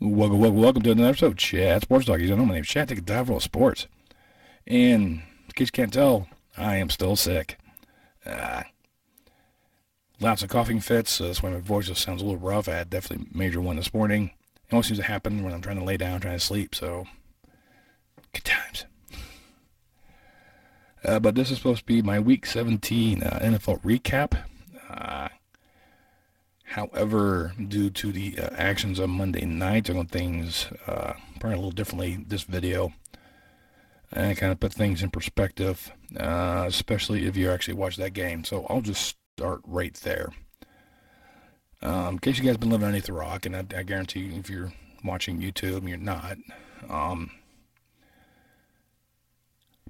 Welcome to another episode of Chat Sports Talk. My name is Chad. Take a dive for all sports. And in case you can't tell, I am still sick. Lots of coughing fits, so that's why my voice just sounds a little rough. I had definitely a major one this morning. It always seems to happen when I'm trying to lay down, trying to sleep, so good times. But this is supposed to be my Week 17 NFL recap. However, due to the actions on Monday night, I want things probably a little differently this video. And kind of put things in perspective, especially if you actually watch that game. So I'll just start right there. In case you guys have been living underneath the rock, and I guarantee you if you're watching YouTube and you're not,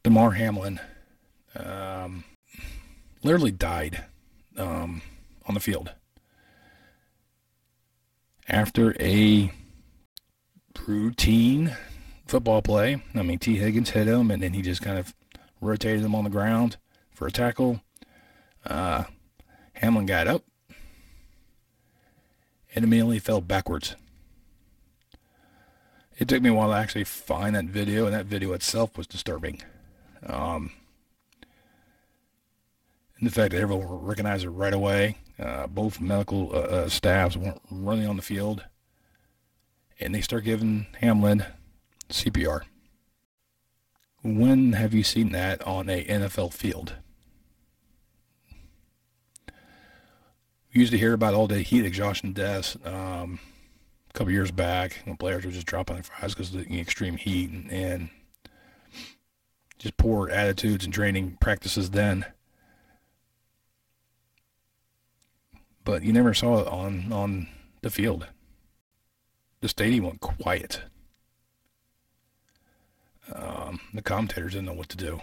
Damar Hamlin literally died on the field after a routine football play. I mean, T. Higgins hit him, and then he just kind of rotated him on the ground for a tackle. Hamlin got up and immediately fell backwards. It took me a while to actually find that video, and that video itself was disturbing. And the fact that everyone recognized it right away. Both medical staffs weren't running on the field, and they start giving Hamlin CPR. When have you seen that on a NFL field? We used to hear about all the heat exhaustion deaths a couple years back when players were just dropping their fries because of the extreme heat and just poor attitudes and training practices then. But you never saw it on the field. The stadium went quiet. The commentators didn't know what to do.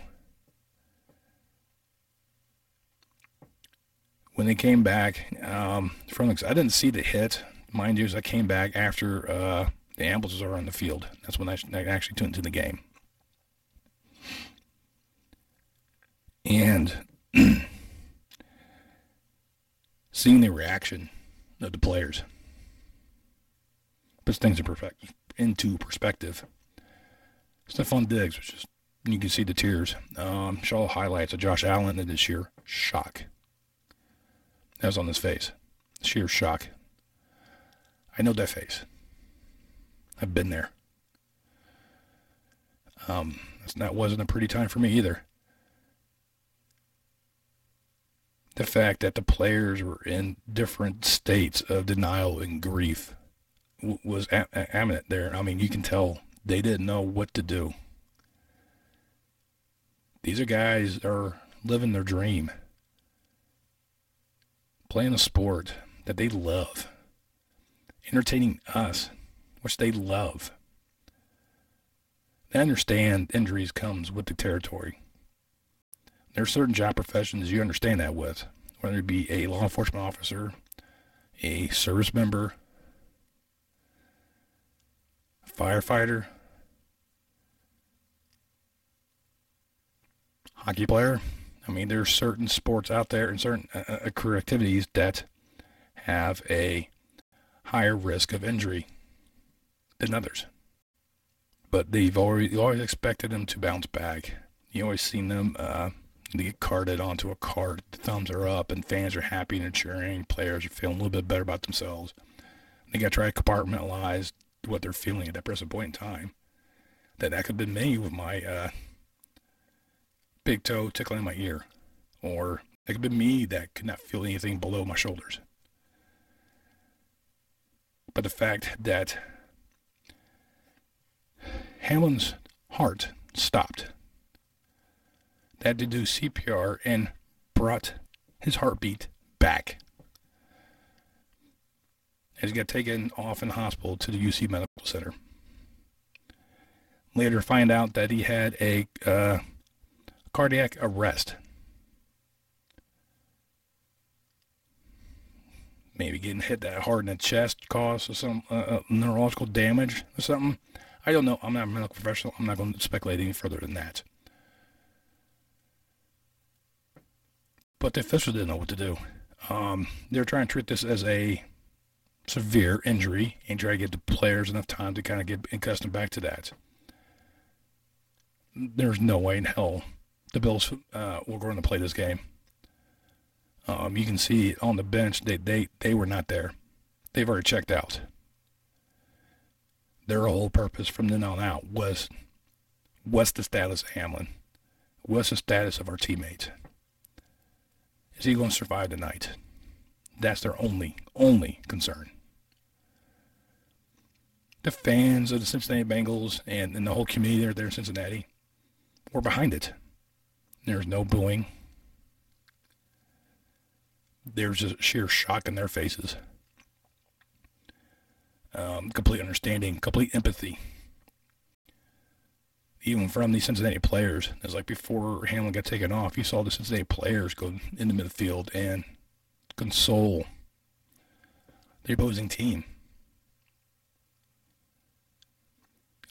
When they came back, I didn't see the hit. Mind you, as I came back after the ambulances are on the field. That's when I actually tuned into the game. And seeing the reaction of the players puts things into perspective. Stephon Diggs, which is, you can see the tears. Show highlights of Josh Allen and the sheer shock that was on his face. Sheer shock. I know that face. I've been there. That wasn't a pretty time for me either. The fact that the players were in different states of denial and grief was eminent there. I mean, you can tell they didn't know what to do. These are guys that are living their dream, playing a sport that they love, entertaining us, which they love. They understand injuries comes with the territory. There are certain job professions you understand that with, whether it be a law enforcement officer, a service member, a firefighter, hockey player. I mean, there are certain sports out there and certain career activities that have a higher risk of injury than others. But you always expected them to bounce back. You always seen them they get carted onto a cart, the thumbs are up, and fans are happy and cheering. Players are feeling a little bit better about themselves. They got to try to compartmentalize what they're feeling at that present point in time. That could have been me with my big toe tickling my ear. Or it could have been me that could not feel anything below my shoulders. But the fact that Hamlin's heart stopped, they had to do CPR and brought his heartbeat back. As he got taken off in the hospital to the UC Medical Center. Later find out that he had a cardiac arrest. Maybe getting hit that hard in the chest caused some neurological damage or something. I don't know. I'm not a medical professional. I'm not going to speculate any further than that. But the officials didn't know what to do. They're trying to treat this as a severe injury and try to give the players enough time to kind of get accustomed back to that. There's no way in hell the Bills were going to play this game. You can see on the bench they were not there. They've already checked out. Their whole purpose from then on out was, what's the status of Hamlin? What's the status of our teammate? Is he going to survive the night? That's their only concern. The fans of the Cincinnati Bengals and the whole community there in Cincinnati were behind it. There's no booing. There's just sheer shock in their faces. Complete understanding, complete empathy. Even from the Cincinnati players. It's like before Hamlin got taken off, you saw the Cincinnati players go into midfield and console the opposing team.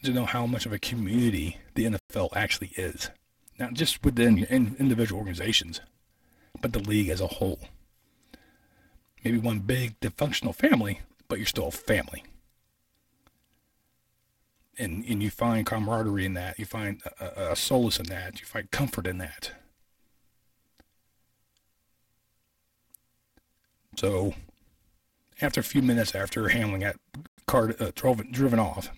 To know how much of a community the NFL actually is. Not just within individual organizations, but the league as a whole. Maybe one big dysfunctional family, but you're still a family. And you find camaraderie in that. You find a solace in that. You find comfort in that. So, after a few minutes after Hamlin got driven off,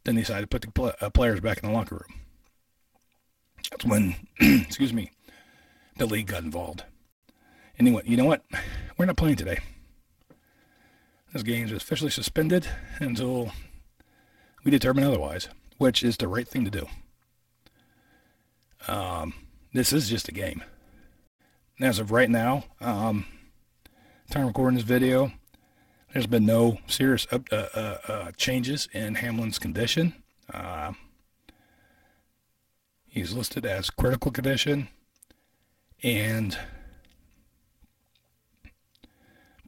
then they decided to put the players back in the locker room. That's when, the league got involved. And they went, you know what? We're not playing today. This game is officially suspended until we determine otherwise, which is the right thing to do. This is just a game. As of right now, time recording this video, there's been no serious changes in Hamlin's condition. He's listed as critical condition, and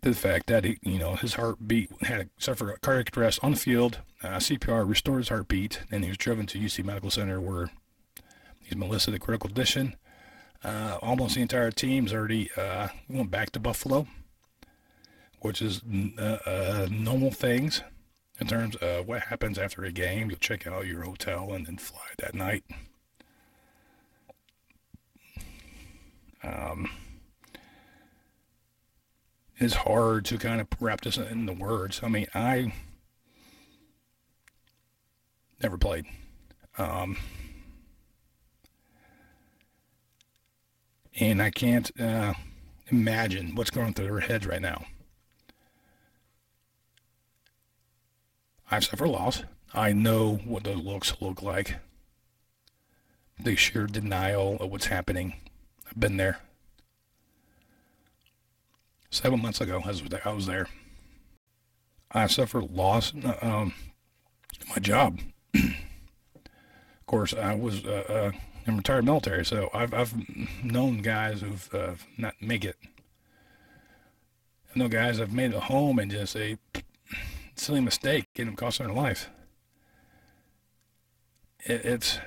the fact that his heartbeat had suffered a cardiac arrest on the field, CPR restored his heartbeat, and he was driven to UC Medical Center where he's been listed as critical condition. Almost the entire team's already went back to Buffalo, which is normal things in terms of what happens after a game. You'll check out your hotel and then fly that night. It's hard to kind of wrap this in the words. I mean, I never played. And I can't imagine what's going through their heads right now. I've suffered loss. I know what those looks look like. The sheer denial of what's happening. I've been there. 7 months ago, I was there. I suffered loss in my job. Of course, I was in retired military, so I've known guys who've not make it. I know guys have made it home and just a silly mistake and it cost their life. It's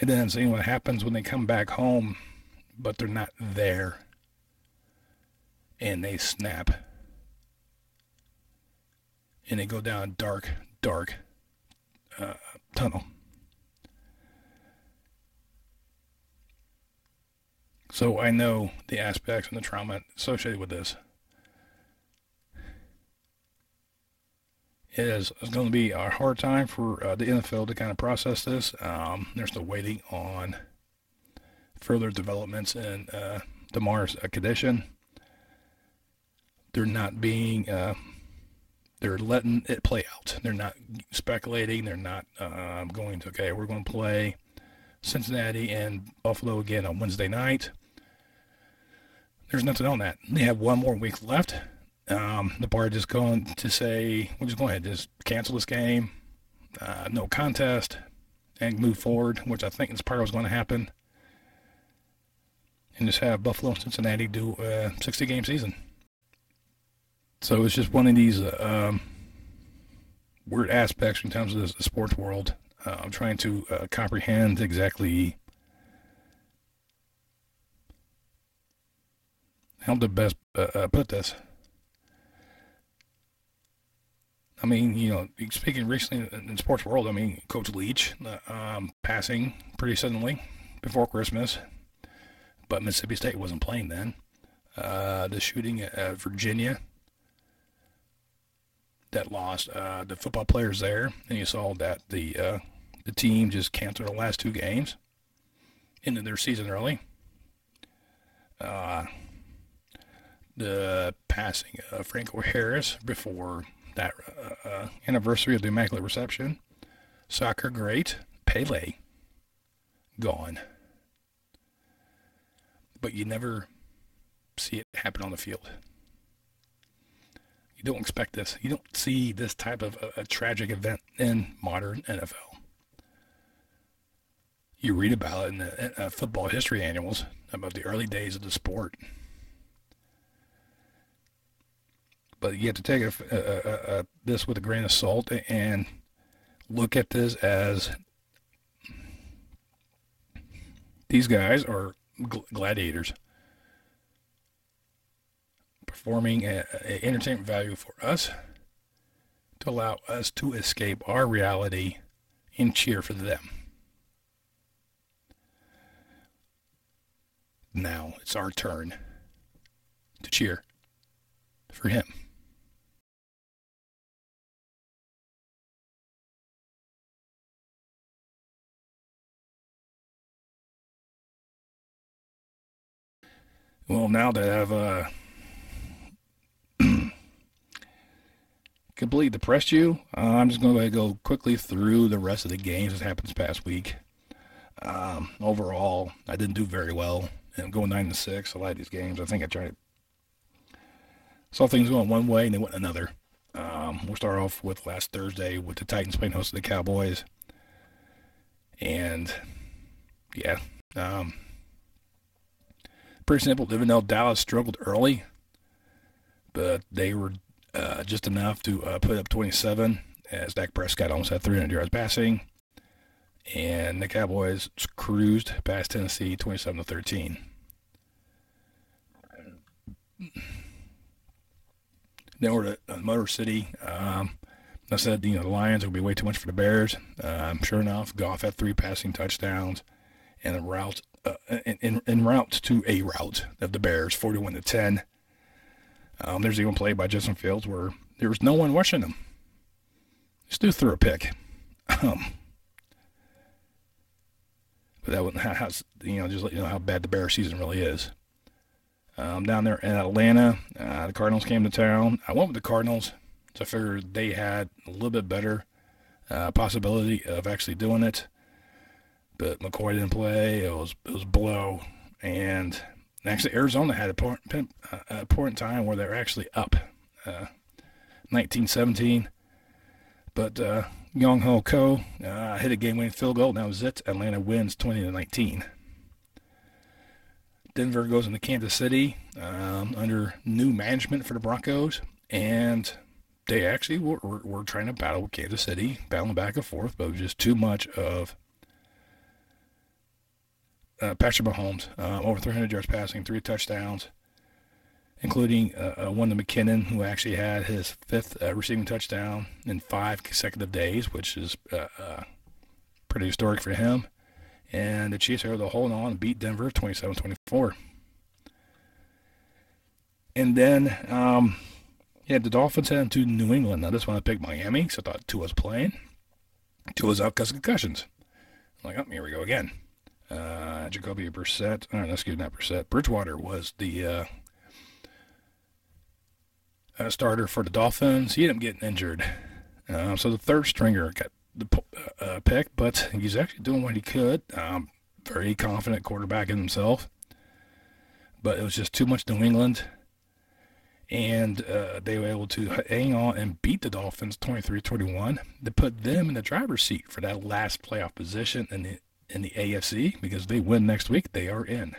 and then seeing what happens when they come back home, but they're not there. And they snap. And they go down a dark tunnel. So I know the aspects and the trauma associated with this. It's going to be a hard time for the NFL to kind of process this. They're still waiting on further developments in Damar's condition. They're not being, they're letting it play out. They're not speculating. They're not going to, okay, we're going to play Cincinnati and Buffalo again on Wednesday night. There's nothing on that. They have one more week left. The board is going to say, we'll just go ahead, just cancel this game, no contest, and move forward, which I think is part of what's going to happen. And just have Buffalo and Cincinnati do a 60-game season. So it's just one of these weird aspects in terms of the sports world. I'm trying to comprehend exactly how to best put this. I mean, speaking recently in the sports world, I mean, Coach Leach passing pretty suddenly before Christmas, but Mississippi State wasn't playing then. The shooting at Virginia that lost the football players there, and you saw that the team just canceled the last 2 games into their season early. The passing of Franco Harris before that anniversary of the Immaculate Reception. Soccer great, Pele gone. But you never see it happen on the field. You don't expect this. You don't see this type of a tragic event in modern NFL. You read about it in the football history annuals about the early days of the sport. But you have to take this with a grain of salt and look at this as these guys are gladiators performing an entertainment value for us to allow us to escape our reality and cheer for them. Now it's our turn to cheer for him. Well, now that I've completely depressed you, I'm just going to go quickly through the rest of the games that happened this past week. Overall, I didn't do very well. And going 9-6, I like these games. I think I tried. Saw things going one way and they went another. We'll start off with last Thursday with the Titans playing host to the Cowboys. And, yeah. Pretty simple. Even though Dallas struggled early, but they were just enough to put up 27 as Dak Prescott almost had 300 yards passing. And the Cowboys cruised past Tennessee 27-13. Then we're at Motor City. I said, the Lions would be way too much for the Bears. Sure enough, Goff had 3 passing touchdowns, and en route to a route of the Bears, 41-10. There's even a play by Justin Fields where there was no one rushing him. This dude threw a pick. But that wouldn't just let you know how bad the Bears season really is. Down there in Atlanta, the Cardinals came to town. I went with the Cardinals, so I figured they had a little bit better possibility of actually doing it. But McCoy didn't play. It was blow, and actually Arizona had a point in time where they were actually up, 19-17. But Young Ho Ko hit a game-winning field goal. That was it. Atlanta wins 20-19. Denver goes into Kansas City under new management for the Broncos, and they actually were trying to battle with Kansas City, battling back and forth, but it was just too much of Patrick Mahomes, over 300 yards passing, 3 touchdowns, including one to McKinnon, who actually had his 5th receiving touchdown in 5 consecutive days, which is pretty historic for him. And the Chiefs were able to hold on and beat Denver 27-24. And then the Dolphins headed to New England. Now, this one I picked Miami, so I thought Tua's playing. Tua's out because of concussions. I'm like, oh, here we go again. Jacoby Brissett, not Brissett. Bridgewater was the starter for the Dolphins. He ended up getting injured. So the third stringer got the pick, but he's actually doing what he could. Very confident quarterback in himself. But it was just too much New England. And they were able to hang on and beat the Dolphins 23-21 to put them in the driver's seat for that last playoff position in the AFC, because they win next week, they are in.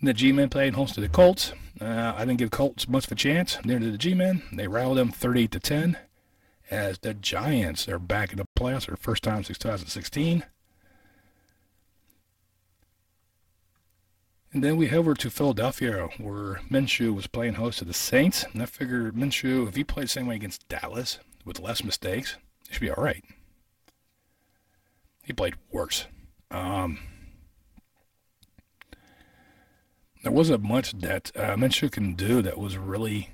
The G-Men played host to the Colts. I didn't give Colts much of a chance. They're to the G-Men. They routed them 38-10 as the Giants are back in the playoffs for the first time since 2016. And then we head over to Philadelphia, where Minshew was playing host to the Saints. And I figured Minshew, if he played the same way against Dallas with less mistakes, he should be all right. He played worse. There wasn't much that Minshew can do that was really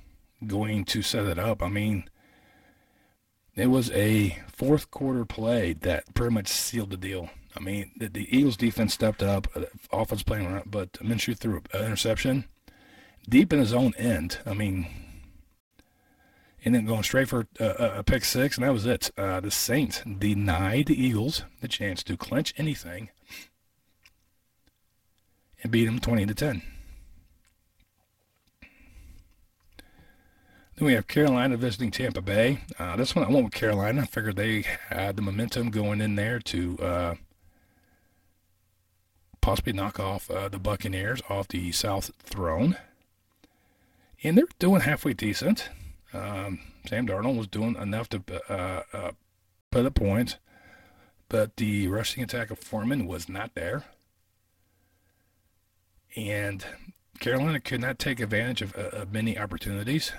going to set it up. I mean, it was a fourth quarter play that pretty much sealed the deal. I mean, the Eagles defense stepped up, offense playing around, but Minshew threw an interception deep in his own end. I mean, and then going straight for a pick six, and that was it. The Saints denied the Eagles the chance to clinch anything and beat them 20-10. Then we have Carolina visiting Tampa Bay. This one I went with Carolina. I figured they had the momentum going in there to possibly knock off the Buccaneers off the South throne. And they're doing halfway decent. Sam Darnold was doing enough to put up points, but the rushing attack of Foreman was not there. And Carolina could not take advantage of many opportunities.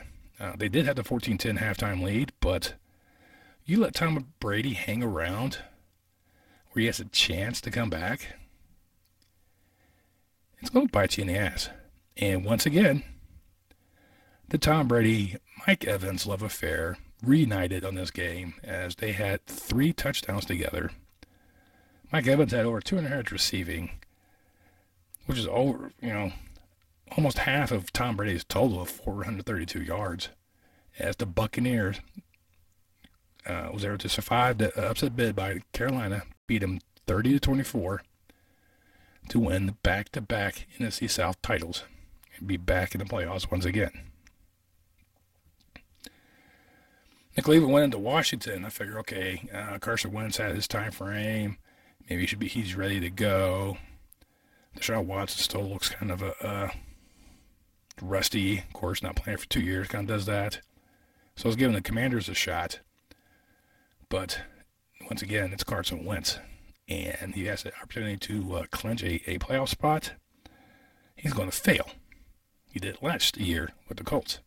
They did have the 14-10 halftime lead, but you let Tom Brady hang around where he has a chance to come back, it's going to bite you in the ass. And once again, the Tom Brady-Mike Evans love affair reunited on this game as they had 3 touchdowns together. Mike Evans had over 200 yards receiving, which is over, almost half of Tom Brady's total of 432 yards, as the Buccaneers was able to survive the upset bid by Carolina, beat them 30-24 to win the back-to-back NFC South titles and be back in the playoffs once again. And Cleveland went into Washington. I figured, okay, Carson Wentz had his time frame. Maybe he's ready to go. Deshaun Watson still looks kind of rusty. Of course, not playing for 2 years, kind of does that. So I was giving the Commanders a shot. But once again, it's Carson Wentz. And he has the opportunity to clinch a playoff spot. He's going to fail. He did it last year with the Colts.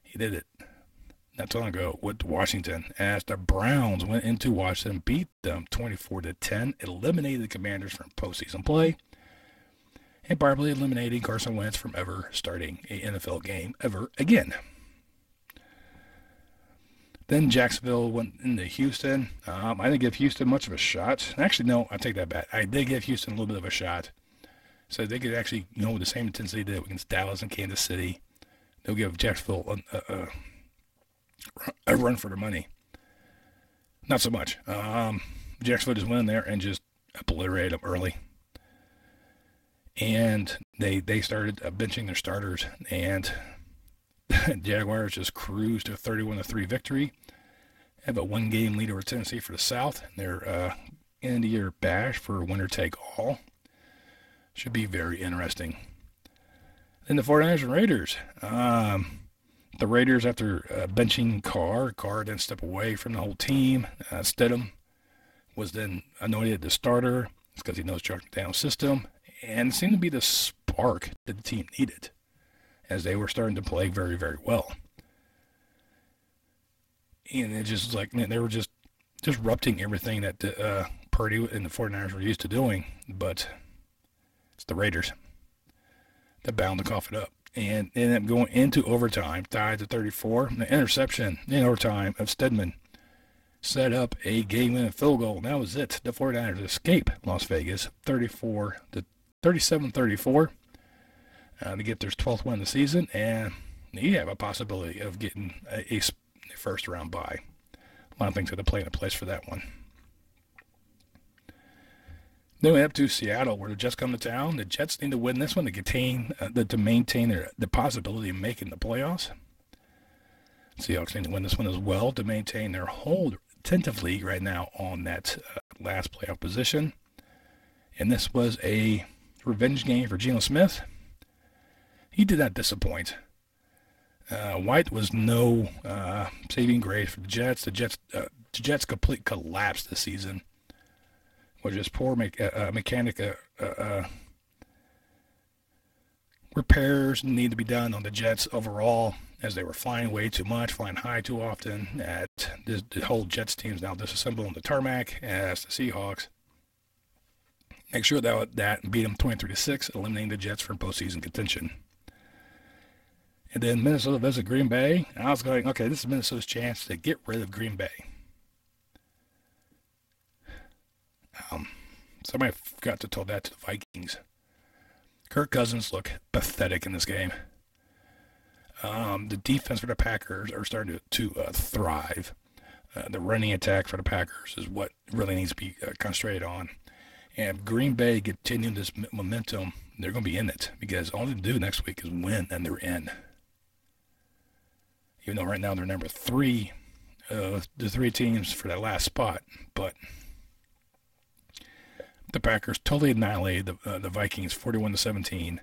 He did it not too long ago with Washington, as the Browns went into Washington, beat them 24-10, eliminated the Commanders from postseason play, and probably eliminating Carson Wentz from ever starting an NFL game ever again. Then Jacksonville went into Houston. I didn't give Houston much of a shot. Actually, no, I take that back. I did give Houston a little bit of a shot. So they could actually, with the same intensity they did against Dallas and Kansas City, they'll give Jacksonville a run for their money. Not so much. Jacksonville just went in there and just obliterated them early. And they started benching their starters, and Jaguars just cruised to a 31-3 victory. Have a 1-game lead over Tennessee for the South. Their end-of-year bash for winner-take-all should be very interesting. Then the 49ers and Raiders. The Raiders, after benching Carr didn't step away from the whole team. Stidham was then anointed the starter. It's because he knows Josh McDaniel's system. And it seemed to be the spark that the team needed, as they were starting to play very, very well. And it just like they were just disrupting everything that Purdy and the 49ers were used to doing. But it's the Raiders that bound to cough it up. And ended up going into overtime, tied to 34. The interception in overtime of Stedman set up a game-winning field goal. And that was it. The 49ers escape Las Vegas, 37-34. To get their 12th win of the season, and you have a possibility of getting a first-round bye. A lot of things have to play into place for that one. Then we head up to Seattle, where the Jets come to town. The Jets need to win this one to maintain the possibility of making the playoffs. Seahawks need to win this one as well to maintain their hold tentatively right now on that last playoff position. And this was a revenge game for Geno Smith. He did not disappoint. White was no saving grace for the Jets. The Jets complete collapse this season. Was just poor mechanic repairs need to be done on the Jets overall, as they were flying way too much, flying high too often. The whole Jets team is now disassembled on the tarmac as the Seahawks. Make sure that beat them 23-6, eliminating the Jets from postseason contention. And then Minnesota visit Green Bay. And I was going, okay, this is Minnesota's chance to get rid of Green Bay. Somebody forgot to tell that to the Vikings. Kirk Cousins looked pathetic in this game. The defense for the Packers are starting to thrive. The running attack for the Packers is what really needs to be concentrated on. And if Green Bay continue this momentum, they're going to be in it, because all they do next week is win, and they're in. Even though right now they're number 3, the 3 teams for that last spot. But the Packers totally annihilated the Vikings 41-17.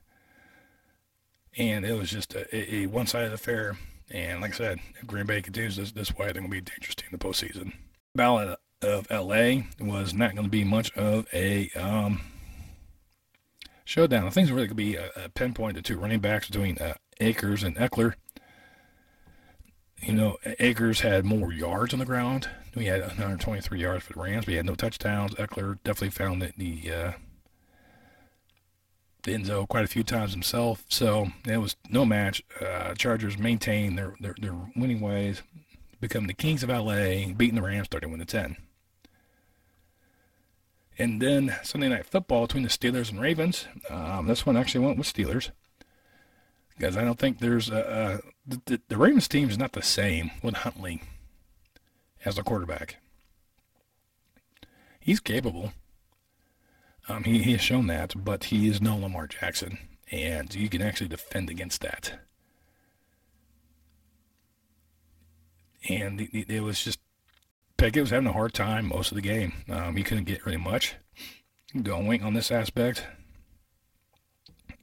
And it was just a one-sided affair. And like I said, if Green Bay continues this way, they're going to be a dangerous team in the postseason. Battle of L.A. was not going to be much of a showdown. I think it's really going to be a pinpoint, the 2 running backs between Akers and Eckler. You know, Akers had more yards on the ground. He had 123 yards for the Rams, but he had no touchdowns. Eckler definitely found the end zone quite a few times himself. So it was no match. Chargers maintain their winning ways, become the kings of LA, beating the Rams 31-10. And then Sunday Night Football between the Steelers and Ravens. This one actually went with Steelers, because I don't think there's the Ravens team is not the same with Huntley as the quarterback. He's capable. He has shown that, but he is no Lamar Jackson, and you can actually defend against that. And it was just, Pickett was having a hard time most of the game. He couldn't get really much going on this aspect.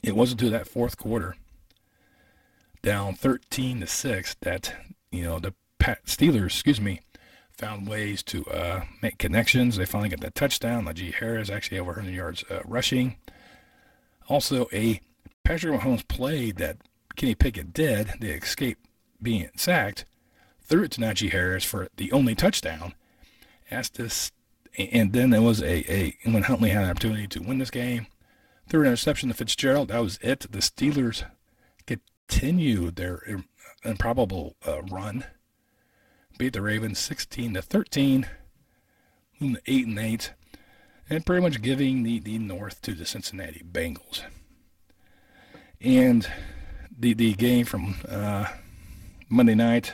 It wasn't until that fourth quarter, down 13-6, that the Steelers, found ways to make connections. They finally got that touchdown. Najee Harris actually over 100 yards rushing. Also, a Patrick Mahomes play that Kenny Pickett did. They escaped being sacked. Threw it to Najee Harris for the only touchdown. And then there was when Huntley had an opportunity to win this game, threw an interception to Fitzgerald. That was it. The Steelers continued their improbable run. Beat the Ravens 16-13, 8-8, and pretty much giving the North to the Cincinnati Bengals. And the game from Monday night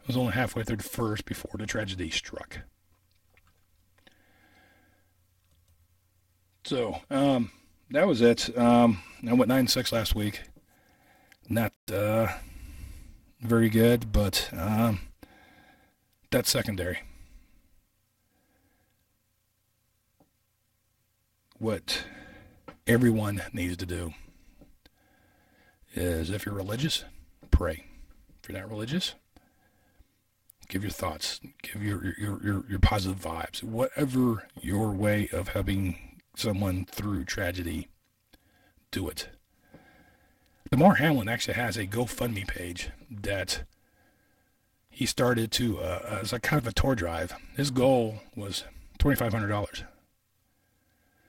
was only halfway through the first before the tragedy struck. So that was it. I went 9-6 last week. Not very good, but that's secondary. What everyone needs to do is, if you're religious, pray. If you're not religious, give your thoughts, give your positive vibes. Whatever your way of helping someone through tragedy, do it. Damar Hamlin actually has a GoFundMe page that he started to, as a kind of a tour drive. His goal was $2,500.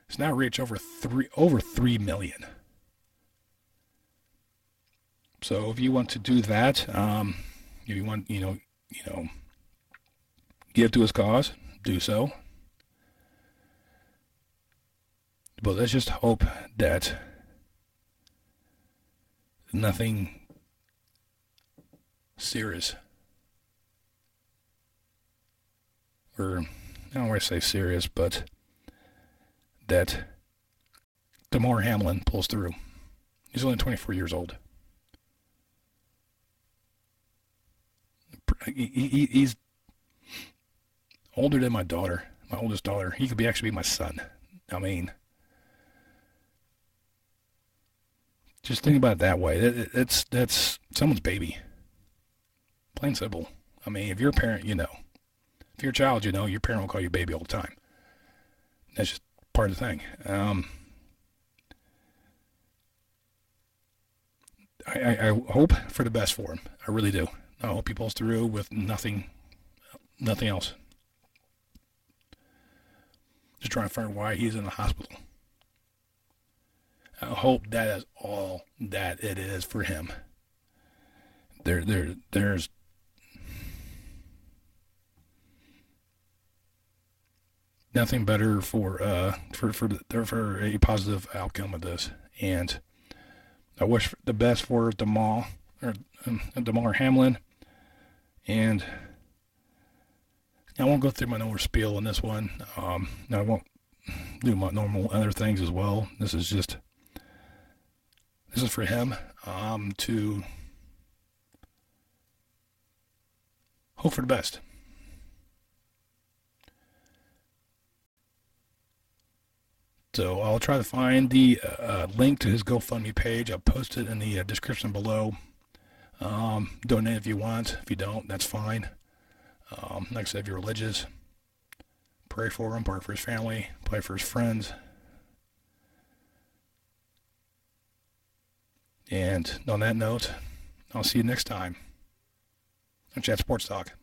It's now reached over $3 million. So if you want to do that, if you want, give to his cause, do so. But let's just hope that nothing serious, or I don't want to say serious, but that Damar Hamlin pulls through. He's only 24 years old. He's older than my daughter, my oldest daughter. He could actually be my son. I mean, just think about it that way. That's someone's baby. Plain simple. I mean, if you're a parent, you know. If you're a child, you know, your parent will call you baby all the time. That's just part of the thing. I hope for the best for him. I really do. I hope he pulls through with nothing else. Just trying to find why he's in the hospital. I hope that is all that it is for him. There's nothing better for a positive outcome of this, and I wish the best for Damar Hamlin, and I won't go through my normal spiel on this one. I won't do my normal other things as well. This is for him to hope for the best. So I'll try to find the link to his GoFundMe page. I'll post it in the description below. Donate if you want. If you don't, that's fine. Like I said, if you're religious, pray for him, pray for his family, pray for his friends. And on that note, I'll see you next time on Chat Sports Talk.